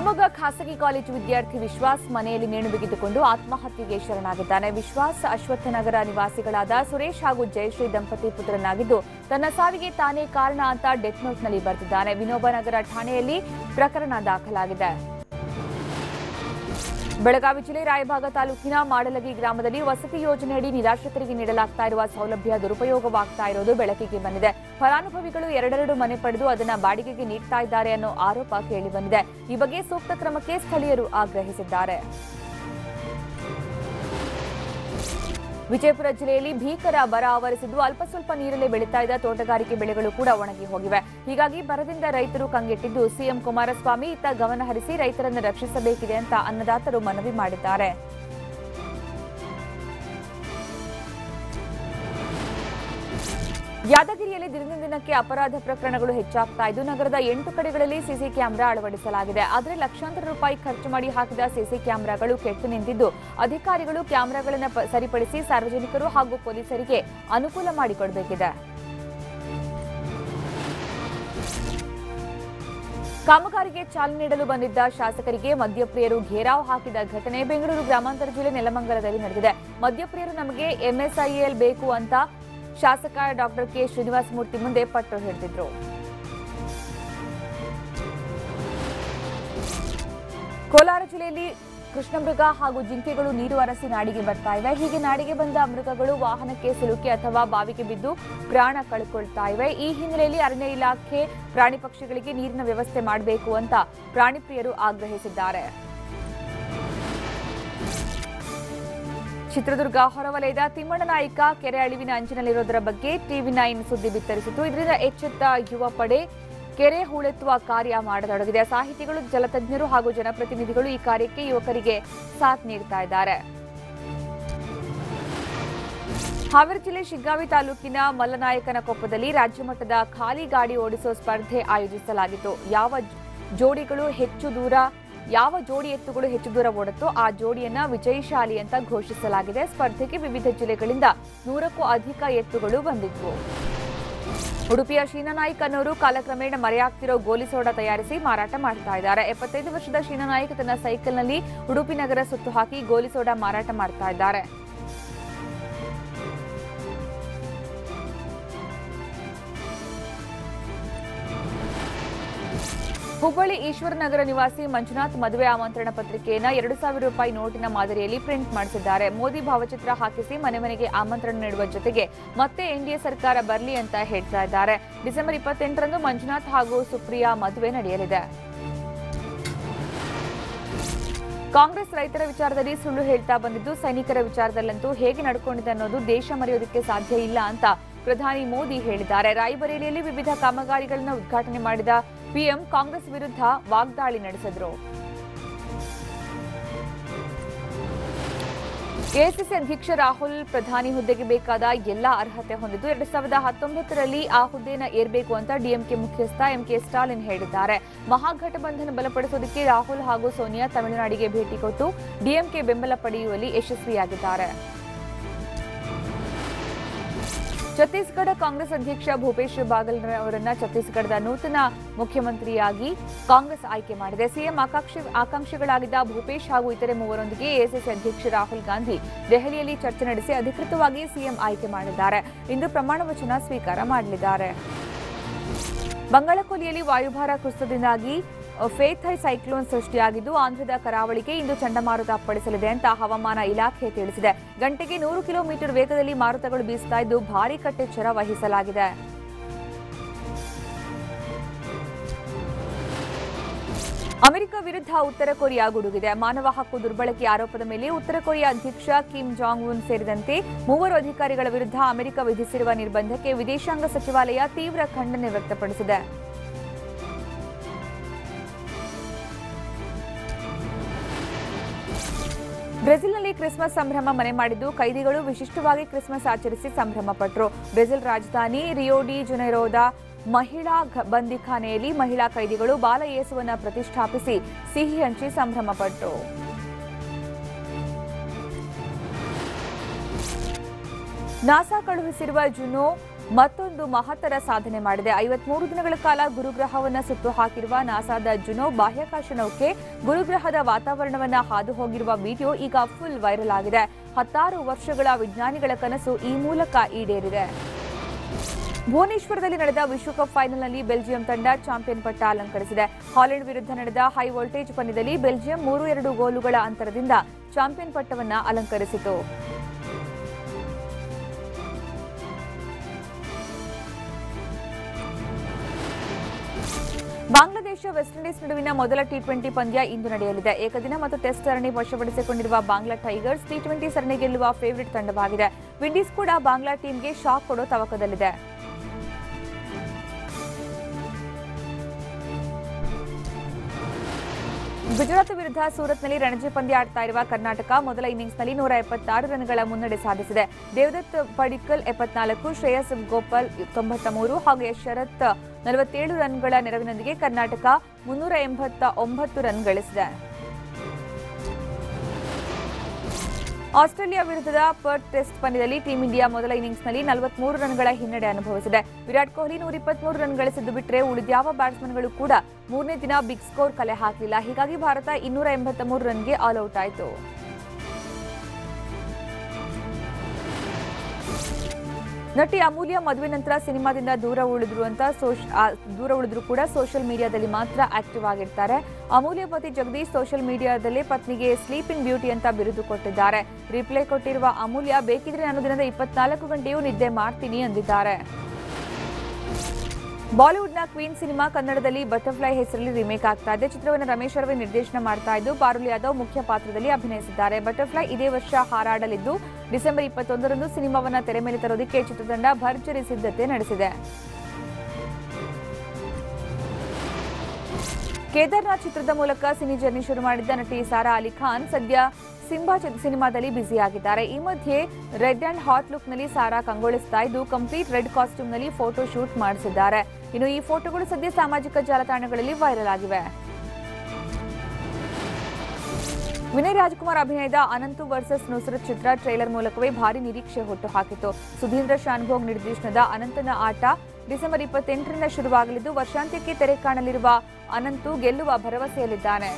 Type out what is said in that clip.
ಶಿವಮೊಗ್ಗ ಖಾಸಗಿ ಕಾಲೇಜು ವಿದ್ಯಾರ್ಥಿ ವಿಶ್ವಾಸ್ ಮನೆಯಲ್ಲಿ ನೇಣು ಬಿಗಿದುಕೊಂಡು ಆತ್ಮಹತ್ಯೆಗೆ ಶರಣಾಗಿದ್ದಾನೆ. ವಿಶ್ವಾಸ್ ಅಶ್ವತ್ಥನಗರ ನಿವಾಸಿಗಳಾದ ಸುರೇಶ್ ಹಾಗೂ ಜಯಶ್ರೀ ದಂಪತಿ ಪುತ್ರನಾಗಿದ್ದು ತನ್ನ ಸಾವಿಗೆ ತಾನೇ ಕಾರಣ ಅಂತ ಡೆತ್ ನೋಟ್ನಲ್ಲಿ ಬರೆದಿದ್ದಾನೆ. ವಿನೋಬನಗರ ಠಾಣೆಯಲ್ಲಿ ಪ್ರಕರಣ ದಾಖಲಾಗಿದೆ. ಬೆಳಗಾವಿ ಜಿಲ್ಲೆ ರಾಯಭಾಗ ತಾಲೂಕಿನ ಮಾಡಲಗಿ ಗ್ರಾಮದಲ್ಲಿ ವಸತಿ ಯೋಜನೆಯಡಿ ನಿರಾಶ್ರಿತರಿಗೆ ನೀಡಲಾಗ್ತಾ ಇರುವ ಸೌಲಭ್ಯ ದುರುಪಯೋಗವಾಗ್ತಾ ಇರೋದು ಬೆಳಕಿಗೆ ಬಂದಿದೆ. ಫಲಾನುಭವಿಗಳು ಎರಡೆರಡು ಮನೆ ಪಡೆದು ಅದನ್ನ ಬಾಡಿಗೆಗೆ ನೀಡ್ತಾ ಇದ್ದಾರೆ ಅನ್ನೋ ಆರೋಪ ಕೇಳಿಬಂದಿದೆ. ಈ ಬಗ್ಗೆ ಸೂಕ್ತ ಕ್ರಮಕ್ಕೆ ಸ್ಥಳೀಯರು ಆಗ್ರಹಿಸಿದ್ದಾರೆ. ವಿಜಯಪುರ ಜಿಲ್ಲೆಯಲ್ಲಿ ಭೀಕರ ಬರ ಆವರಿಸಿದ್ದು ಅಲ್ಪ ಸ್ವಲ್ಪ ನೀರಲ್ಲೇ ಬೆಳೀತಾ ಇದ್ದ ತೋಟಗಾರಿಕೆ ಬೆಳೆಗಳು ಕೂಡ ಒಣಗಿ ಹೋಗಿವೆ. ಹೀಗಾಗಿ ಬರದಿಂದ ರೈತರು ಕಂಗೆಟ್ಟಿದ್ದು ಸಿಎಂ ಕುಮಾರಸ್ವಾಮಿ ಇತ್ತ ಗಮನ ಹರಿಸಿ ರೈತರನ್ನು ರಕ್ಷಿಸಬೇಕಿದೆ ಅಂತ ಅನ್ನದಾತರು ಮನವಿ ಮಾಡಿದ್ದಾರೆ. ಯಾದಗಿರಿಯಲ್ಲಿ ದಿನದಿಂದ ದಿನಕ್ಕೆ ಅಪರಾಧ ಪ್ರಕರಣಗಳು ಹೆಚ್ಚಾಗ್ತಾ ಇದ್ದು ನಗರದ 8 ಕಡೆಗಳಲ್ಲಿ ಸಿಸಿ ಕ್ಯಾಮೆರಾ ಅಳವಡಿಸಲಾಗಿದೆ. ಆದರೆ ಲಕ್ಷಾಂತರ ರೂಪಾಯಿ ಖರ್ಚು ಮಾಡಿ ಹಾಕಿದ ಸಿಸಿ ಕ್ಯಾಮೆರಾಗಳು ಕೆಟ್ಟು ನಿಂತಿದ್ದು ಅಧಿಕಾರಿಗಳು ಕ್ಯಾಮೆರಾಗಳನ್ನು ಸರಿಪಡಿಸಿ ಸಾರ್ವಜನಿಕರು ಹಾಗೂ ಪೊಲೀಸರಿಗೆ ಅನುಕೂಲ ಮಾಡಿಕೊಡಬೇಕಿದೆ. ಕಾಮಗಾರಿಗೆ ಚಾಲನೆ ನೀಡಲು ಬಂದಿದ್ದ ಶಾಸಕರಿಗೆ ಮದ್ಯಪ್ರಿಯರು ಘೇರಾವ್ ಹಾಕಿದ ಘಟನೆ ಬೆಂಗಳೂರು ಗ್ರಾಮಾಂತರ ಜಿಲ್ಲೆ ನೆಲಮಂಗಲದಲ್ಲಿ ನಡೆದಿದೆ. ಮದ್ಯಪ್ರಿಯರು ನಮಗೆ ಎಂಎಸ್ಐಎಲ್ ಬೇಕು ಅಂತ ಶಾಸಕ ಡಾಕ್ಟರ್ ಕೆ ಶ್ರೀನಿವಾಸ ಮೂರ್ತಿ ಮುಂದೆ ಪಟ್ಟು ಹಿಡಿದಿದ್ರು. ಕೋಲಾರ ಜಿಲ್ಲೆಯಲ್ಲಿ ಕೃಷ್ಣಮೃಗ ಹಾಗೂ ಜಿಂಕೆಗಳು ನೀರು ಅರಸಿ ನಾಡಿಗೆ ಬರ್ತಾ ಇವೆ. ಹೀಗೆ ನಾಡಿಗೆ ಬಂದ ಮೃಗಗಳು ವಾಹನಕ್ಕೆ ಸಿಲುಕಿ ಅಥವಾ ಬಾವಿಗೆ ಬಿದ್ದು ಪ್ರಾಣ ಕಳ್ಕೊಳ್ತಾ ಇವೆ. ಈ ಹಿನ್ನೆಲೆಯಲ್ಲಿ ಅರಣ್ಯ ಇಲಾಖೆ ಪ್ರಾಣಿ ಪಕ್ಷಿಗಳಿಗೆ ನೀರಿನ ವ್ಯವಸ್ಥೆ ಮಾಡಬೇಕು ಅಂತ ಪ್ರಾಣಿ ಪ್ರಿಯರು ಆಗ್ರಹಿಸಿದ್ದಾರೆ. ಚಿತ್ರದುರ್ಗ ಹೊರವಲಯದ ತಿಮ್ಮಣ್ಣನಾಯ್ಕ ಕೆರೆ ಅಳಿವಿನ ಅಂಚಿನಲ್ಲಿರೋದರ ಬಗ್ಗೆ ಟಿವಿ9 ಸುದ್ದಿ ಬಿತ್ತರಿಸಿತು. ಇದರಿಂದ ಎಚ್ಚೆತ್ತ ಯುವ ಪಡೆ ಕೆರೆ ಹೂಳೆತ್ತುವ ಕಾರ್ಯ ಮಾಡತೊಡಗಿದೆ. ಸಾಹಿತಿಗಳು, ಜಲತಜ್ಞರು ಹಾಗೂ ಜನಪ್ರತಿನಿಧಿಗಳು ಈ ಕಾರ್ಯಕ್ಕೆ ಯುವಕರಿಗೆ ಸಾಥ್ ನೀಡ್ತಾ ಇದ್ದಾರೆ. ಹಾವೇರಿ ಜಿಲ್ಲೆ ಶಿಗ್ಗಾವಿ ತಾಲೂಕಿನ ಮಲ್ಲನಾಯಕನಕೊಪ್ಪದಲ್ಲಿ ರಾಜ್ಯಮಟ್ಟದ ಖಾಲಿ ಗಾಡಿ ಓಡಿಸುವ ಸ್ಪರ್ಧೆ ಆಯೋಜಿಸಲಾಗಿತ್ತು. ಯಾವ ಜೋಡಿ ಎತ್ತುಗಳು ಹೆಚ್ಚು ದೂರ ಓಡುತ್ತೋ ಆ ಜೋಡಿಯನ್ನ ವಿಜಯಶಾಲಿ ಅಂತ ಘೋಷಿಸಲಾಗಿದೆ. ಸ್ಪರ್ಧೆಗೆ ವಿವಿಧ ಜಿಲ್ಲೆಗಳಿಂದ 100ಕ್ಕೂ ಅಧಿಕ ಎತ್ತುಗಳು ಬಂದಿದ್ವು. ಉಡುಪಿಯ ಶೀನಾನಾಯ್ಕ್ ಅನ್ನೋರು ಕಾಲಕ್ರಮೇಣ ಮರೆಯಾಗ್ತಿರೋ ಗೋಲಿ ಸೋಡಾ ತಯಾರಿಸಿ ಮಾರಾಟ ಮಾಡ್ತಾ ಇದ್ದಾರೆ. 75 ವರ್ಷದ ಶೀನಾನಾಯ್ಕ್ ತನ್ನ ಸೈಕಲ್ನಲ್ಲಿ ಉಡುಪಿ ನಗರ ಸುತ್ತು ಹಾಕಿ ಗೋಲಿ ಸೋಡಾ ಮಾರಾಟ ಮಾಡ್ತಾ ಇದ್ದಾರೆ. ಹುಬ್ಬಳ್ಳಿ ಈಶ್ವರನಗರ ನಿವಾಸಿ ಮಂಜುನಾಥ್ ಮದುವೆ ಆಮಂತ್ರಣ ಪತ್ರಿಕೆಯನ್ನು 2,000 ರೂಪಾಯಿ ನೋಟಿನ ಮಾದರಿಯಲ್ಲಿ ಪ್ರಿಂಟ್ ಮಾಡಿಸಿದ್ದಾರೆ. ಮೋದಿ ಭಾವಚಿತ್ರ ಹಾಕಿಸಿ ಮನೆ ಮನೆಗೆ ಆಮಂತ್ರಣ ನೀಡುವ ಜೊತೆಗೆ ಮತ್ತೆ ಎನ್ಡಿಎ ಸರ್ಕಾರ ಬರಲಿ ಅಂತ ಹೇಳ್ತಾ ಇದ್ದಾರೆ. ಡಿಸೆಂಬರ್ 28ರಂದು ಮಂಜುನಾಥ್ ಹಾಗೂ ಸುಪ್ರಿಯಾ ಮದುವೆ ನಡೆಯಲಿದೆ. ಕಾಂಗ್ರೆಸ್ ರೈತರ ವಿಚಾರದಲ್ಲಿ ಸುಳ್ಳು ಹೇಳ್ತಾ ಬಂದಿದ್ದು ಸೈನಿಕರ ವಿಚಾರದಲ್ಲಂತೂ ಹೇಗೆ ನಡ್ಕೊಂಡಿದೆ ಅನ್ನೋದು ದೇಶ ಮರೆಯೋದಕ್ಕೆ ಸಾಧ್ಯ ಇಲ್ಲ ಅಂತ ಪ್ರಧಾನಿ ಮೋದಿ ಹೇಳಿದ್ದಾರೆ. ರಾಯಬರೇಲಿಯಲ್ಲಿ ವಿವಿಧ ಕಾಮಗಾರಿಗಳನ್ನು ಉದ್ಘಾಟನೆ ಮಾಡಿದ ಪಿಎಂ ಕಾಂಗ್ರೆಸ್ ವಿರುದ್ಧ ವಾಗ್ದಾಳಿ ನಡೆಸಿದರು. ಎಐಸಿಸಿ ಅಧ್ಯಕ್ಷ ರಾಹುಲ್ ಪ್ರಧಾನಿ ಹುದ್ದೆಗೆ ಬೇಕಾದ ಎಲ್ಲಾ ಅರ್ಹತೆ ಹೊಂದಿದ್ದು 2019ರಲ್ಲಿ ಆ ಹುದ್ದೆಯನ್ನು ಏರಬೇಕು ಅಂತ ಡಿಎಂಕೆ ಮುಖ್ಯಸ್ಥ ಎಂಕೆ ಸ್ಟಾಲಿನ್ ಹೇಳಿದ್ದಾರೆ. ಮಹಾಗಠಬಂಧನ ಬಲಪಡಿಸುವುದಕ್ಕೆ ರಾಹುಲ್ ಹಾಗೂ ಸೋನಿಯಾ ತಮಿಳುನಾಡಿಗೆ ಭೇಟಿ ಕೊಟ್ಟು ಡಿಎಂಕೆ ಬೆಂಬಲ ಪಡೆಯುವಲ್ಲಿ ಯಶಸ್ವಿಯಾಗಿದ್ದಾರೆ. ಛತ್ತೀಸ್ಗಢ ಕಾಂಗ್ರೆಸ್ ಅಧ್ಯಕ್ಷ ಭೂಪೇಶ್ ಬಾಗಲ್ ಅವರನ್ನ ಛತ್ತೀಸ್ಗಢದ ನೂತನ ಮುಖ್ಯಮಂತ್ರಿಯಾಗಿ ಕಾಂಗ್ರೆಸ್ ಆಯ್ಕೆ ಮಾಡಿದೆ. ಸಿಎಂ ಆಕಾಂಕ್ಷಿಗಳಾಗಿದ್ದ ಭೂಪೇಶ್ ಹಾಗೂ ಇತರೆ ಮೂವರೊಂದಿಗೆ ಎಐಸಿಸಿ ಅಧ್ಯಕ್ಷ ರಾಹುಲ್ ಗಾಂಧಿ ದೆಹಲಿಯಲ್ಲಿ ಚರ್ಚೆ ನಡೆಸಿ ಅಧಿಕೃತವಾಗಿ ಸಿಎಂ ಆಯ್ಕೆ ಮಾಡಿದ್ದಾರೆ. ಇಂದು ಪ್ರಮಾಣ ವಚನ ಸ್ವೀಕಾರ ಮಾಡಲಿದ್ದಾರೆ. ಬಂಗಾಳಕೊಲ್ಲಿಯಲ್ಲಿ ವಾಯುಭಾರ ಕುಸಿತದಿಂದಾಗಿ ಫೇಥೈ ಸೈಕ್ಲೋನ್ ಸೃಷ್ಟಿಯಾಗಿದ್ದು ಆಂಧ್ರದ ಕರಾವಳಿಗೆ ಇಂದು ಚಂಡಮಾರುತ ಅಪ್ಪಳಿಸಲಿದೆ ಅಂತ ಹವಾಮಾನ ಇಲಾಖೆ ತಿಳಿಸಿದೆ. ಗಂಟೆಗೆ 100 ಕಿಲೋಮೀಟರ್ ವೇಗದಲ್ಲಿ ಮಾರುತಗಳು ಬೀಸ್ತಾ ಇದ್ದು ಭಾರೀ ಕಟ್ಟೆಚ್ಚರ ವಹಿಸಲಾಗಿದೆ. ಅಮೆರಿಕ ವಿರುದ್ಧ ಉತ್ತರ ಕೊರಿಯಾ ಗುಡುಗಿದೆ. ಮಾನವ ಹಕ್ಕು ದುರ್ಬಳಕೆ ಆರೋಪದ ಮೇಲೆ ಉತ್ತರ ಕೊರಿಯಾ ಅಧ್ಯಕ್ಷ ಕಿಮ್ ಜಾಂಗ್ ಉನ್ ಸೇರಿದಂತೆ 3 ಅಧಿಕಾರಿಗಳ ವಿರುದ್ಧ ಅಮೆರಿಕ ವಿಧಿಸಿರುವ ನಿರ್ಬಂಧಕ್ಕೆ ವಿದೇಶಾಂಗ ಸಚಿವಾಲಯ ತೀವ್ರ ಖಂಡನೆ ವ್ಯಕ್ತಪಡಿಸಿದೆ. ಬ್ರೆಜಿಲ್ನಲ್ಲಿ ಕ್ರಿಸ್ಮಸ್ ಸಂಭ್ರಮ ಮನೆ ಮಾಡಿದ್ದು ಕೈದಿಗಳು ವಿಶಿಷ್ಟವಾಗಿ ಕ್ರಿಸ್ಮಸ್ ಆಚರಿಸಿ ಸಂಭ್ರಮ ಪಟ್ಟರು. ಬ್ರೆಜಿಲ್ ರಾಜಧಾನಿ ರಿಯೋ ಡಿ ಜನೈರೋದ ಮಹಿಳಾ ಬಂದಿಖಾನೆಯಲ್ಲಿ ಮಹಿಳಾ ಕೈದಿಗಳು ಬಾಲ ಯೇಸುವನ್ನು ಪ್ರತಿಷ್ಠಾಪಿಸಿ ಸಿಹಿ ಹಂಚಿ ಸಂಭ್ರಮ ಪಟ್ಟರು. ನಾಸಾ ಕಳುಹಿಸಿರುವ ಜುನೋ ಮತ್ತೊಂದು ಮಹತ್ತರ ಸಾಧನೆ ಮಾಡಿದೆ. 53 ದಿನಗಳ ಕಾಲ ಗುರುಗ್ರಹವನ್ನು ಸುತ್ತು ಹಾಕಿರುವ ನಾಸಾದ ಜುನೋ ಬಾಹ್ಯಾಕಾಶ ನೌಕೆ ಗುರುಗ್ರಹದ ವಾತಾವರಣವನ್ನ ಹಾದು ಹೋಗಿರುವ ವಿಡಿಯೋ ಈಗ ಫುಲ್ ವೈರಲ್ ಆಗಿದೆ. 16 ವರ್ಷಗಳ ವಿಜ್ಞಾನಿಗಳ ಕನಸು ಈ ಮೂಲಕ ಈಡೇರಿದೆ. ಭುವನೇಶ್ವರದಲ್ಲಿ ನಡೆದ ವಿಶ್ವಕಪ್ ಫೈನಲ್ನಲ್ಲಿ ಬೆಲ್ಜಿಯಂ ತಂಡ ಚಾಂಪಿಯನ್ ಪಟ್ಟ ಅಲಂಕರಿಸಿದೆ. ಹಾಲೆಂಡ್ ವಿರುದ್ಧ ನಡೆದ ಹೈ ವೋಲ್ಟೇಜ್ ಪಂದ್ಯದಲ್ಲಿ ಬೆಲ್ಜಿಯಂ 3-2 ಗೋಲುಗಳ ಅಂತರದಿಂದ ಚಾಂಪಿಯನ್ ಪಟ್ಟವನ್ನು ಅಲಂಕರಿಸಿತು. ಬಾಂಗ್ಲಾದೇಶ ವೆಸ್ಟ್ ಇಂಡೀಸ್ ನಡುವಿನ ಮೊದಲ ಟಿ20 ಪಂದ್ಯ ಇಂದು ನಡೆಯಲಿದೆ. ಏಕದಿನ ಮತ್ತು ಟೆಸ್ಟ್ ಸರಣಿ ವಶಪಡಿಸಿಕೊಂಡಿರುವ ಬಾಂಗ್ಲಾ ಟೈಗರ್ಸ್ ಟಿ20 ಸರಣಿ ಗೆಲ್ಲುವ ಫೇವರಿಟ್ ತಂಡವಾಗಿದೆ. ವಿಂಡೀಸ್ ಕೂಡ ಬಾಂಗ್ಲಾ ಟೀಮ್ಗೆ ಶಾಕ್ ಕೊಡೋ ತವಕದಲ್ಲಿದೆ. ಗುಜರಾತ್ ವಿರುದ್ಧ ಸೂರತ್ನಲ್ಲಿ ರಣಜಿ ಪಂದ್ಯ ಆಡ್ತಾ ಇರುವ ಕರ್ನಾಟಕ ಮೊದಲ ಇನ್ನಿಂಗ್ಸ್ನಲ್ಲಿ 176 ರನ್ಗಳ ಮುನ್ನಡೆ ಸಾಧಿಸಿದೆ. ದೇವದತ್ ಪಡಿಕ್ಕಲ್ 74, ಶ್ರೇಯಸ್ ಗೋಪಾಲ್ 93 ಹಾಗೂ ಯಶ್ ಶರತ್ 47 ರನ್ಗಳ ನೆರವಿನೊಂದಿಗೆ ಕರ್ನಾಟಕ 389 ರನ್ ಗಳಿಸಿದೆ. ಆಸ್ಟ್ರೇಲಿಯಾ ವಿರುದ್ಧದ ಪರ್ತ್ ಟೆಸ್ಟ್ ಪಂದ್ಯದಲ್ಲಿ ಟೀಂ ಇಂಡಿಯಾ ಮೊದಲ ಇನ್ನಿಂಗ್ಸ್ನಲ್ಲಿ 43 ರನ್ಗಳ ಹಿನ್ನಡೆ ಅನುಭವಿಸಿದೆ. ವಿರಾಟ್ ಕೊಹ್ಲಿ 123 ರನ್ ಗಳಿಸಿದ್ದು ಬಿಟ್ಟರೆ ಉಳಿದ್ಯಾವ ಬ್ಯಾಟ್ಸ್ಮನ್ಗಳು ಕೂಡ ಮೂರನೇ ದಿನ ಬಿಗ್ ಸ್ಕೋರ್ ಕಲೆ ಹಾಕಲಿಲ್ಲ. ಹೀಗಾಗಿ ಭಾರತ 283 ರನ್ಗೆ ಆಲ್ ಔಟ್ ಆಯಿತು. ನಟಿ ಅಮೂಲ್ಯ ಮದುವೆ ನಂತರ ಸಿನಿಮಾದಿಂದ ದೂರ ಉಳಿದ್ರು ಕೂಡ ಸೋಷಿಯಲ್ ಮೀಡಿಯಾದಲ್ಲಿ ಮಾತ್ರ ಆಕ್ಟಿವ್ ಆಗಿರ್ತಾರೆ. ಅಮೂಲ್ಯ ಪತಿ ಜಗದೀಶ್ ಸೋಷಿಯಲ್ ಮೀಡಿಯಾದಲ್ಲಿ ಪತ್ನಿಗೆ ಸ್ಲೀಪಿಂಗ್ ಬ್ಯೂಟಿ ಅಂತ ಬಿರುದು ಕೊಟ್ಟಿದ್ದಾರೆ. ರಿಪ್ಲೈ ಕೊಟ್ಟಿರುವ ಅಮೂಲ್ಯ, ಬೇಕಿದ್ರೆ ನಾನು ದಿನದ 24 ಗಂಟೆಯೂ ನಿದ್ದೆ ಮಾಡ್ತೀನಿ ಎಂದಿದ್ದಾರೆ. ಬಾಲಿವುಡ್ನ ಕ್ವೀನ್ ಸಿನಿಮಾ ಕನ್ನಡದಲ್ಲಿ ಬಟರ್ಫ್ಲೈ ಹೆಸರಲ್ಲಿ ರಿಮೇಕ್ ಆಗ್ತಾ ಇದೆ. ಚಿತ್ರವನ್ನು ರಮೇಶ್ ಅರವಿಂದ್ ನಿರ್ದೇಶನ ಮಾಡ್ತಾ ಇದ್ದು ಪಾರುಲ್ ಯಾದವ್ ಮುಖ್ಯ ಪಾತ್ರದಲ್ಲಿ ಅಭಿನಯಿಸಿದ್ದಾರೆ. ಬಟರ್ಫ್ಲೈ ಇದೇ ವರ್ಷ ಹಾರಾಡಲಿದ್ದು ಡಿಸೆಂಬರ್ 21ರಂದು ಸಿನಿಮಾವನ್ನು ತೆರೆ ಮೇಲೆ ತರೋದಕ್ಕೆ ಚಿತ್ರತಂಡ ಭರ್ಜರಿ ಸಿದ್ಧತೆ ನಡೆಸಿದೆ. ಕೇದಾರ್ನಾಥ್ ಚಿತ್ರದ ಮೂಲಕ ಸಿನಿ ಜರ್ನಿ ಶುರು ಮಾಡಿದ್ದ ನಟಿ ಸಾರಾ ಅಲಿ ಖಾನ್ ಸದ್ಯ ಸಿಂಬಾ ಸಿನಿಮಾದಲ್ಲಿ ಬ್ಯುಸಿಯಾಗಿದ್ದಾರೆ. ಈ ಮಧ್ಯೆ ರೆಡ್ ಅಂಡ್ ಹಾಟ್ ಲುಕ್ನಲ್ಲಿ ಸಾರಾ ಕಂಗೊಳಿಸ್ತಾ ಇದ್ದು ಕಂಪ್ಲೀಟ್ ರೆಡ್ ಕಾಸ್ಟ್ಯೂಮ್ನಲ್ಲಿ ಫೋಟೋ ಶೂಟ್ ಮಾಡಿಸಿದ್ದಾರೆ. ಇನ್ನು ಈ ಫೋಟೋಗಳು ಸದ್ಯ ಸಾಮಾಜಿಕ ಜಾಲತಾಣಗಳಲ್ಲಿ ವೈರಲ್ ಆಗಿವೆ. ವಿನಯ್ ರಾಜ್ಕುಮಾರ್ ಅಭಿನಯದ ಅನಂತು ವರ್ಸಸ್ ನುಸ್ರತ್ ಚಿತ್ರ ಟ್ರೇಲರ್ ಮೂಲಕವೇ ಭಾರಿ ನಿರೀಕ್ಷೆ ಹುಟ್ಟು ಹಾಕಿತು. ಸುಧೀಂದ್ರ ಶಾನ್ಭೋಗ್ ನಿರ್ದೇಶನದ ಅನಂತನ ಆಟ ಡಿಸೆಂಬರ್ 28ರಿಂದ ಶುರುವಾಗಲಿದ್ದು ವರ್ಷಾಂತ್ಯಕ್ಕೆ ತೆರೆ ಕಾಣಲಿರುವ ಅನಂತು ಗೆಲ್ಲುವ ಭರವಸೆಯಲ್ಲಿದ್ದಾನೆ.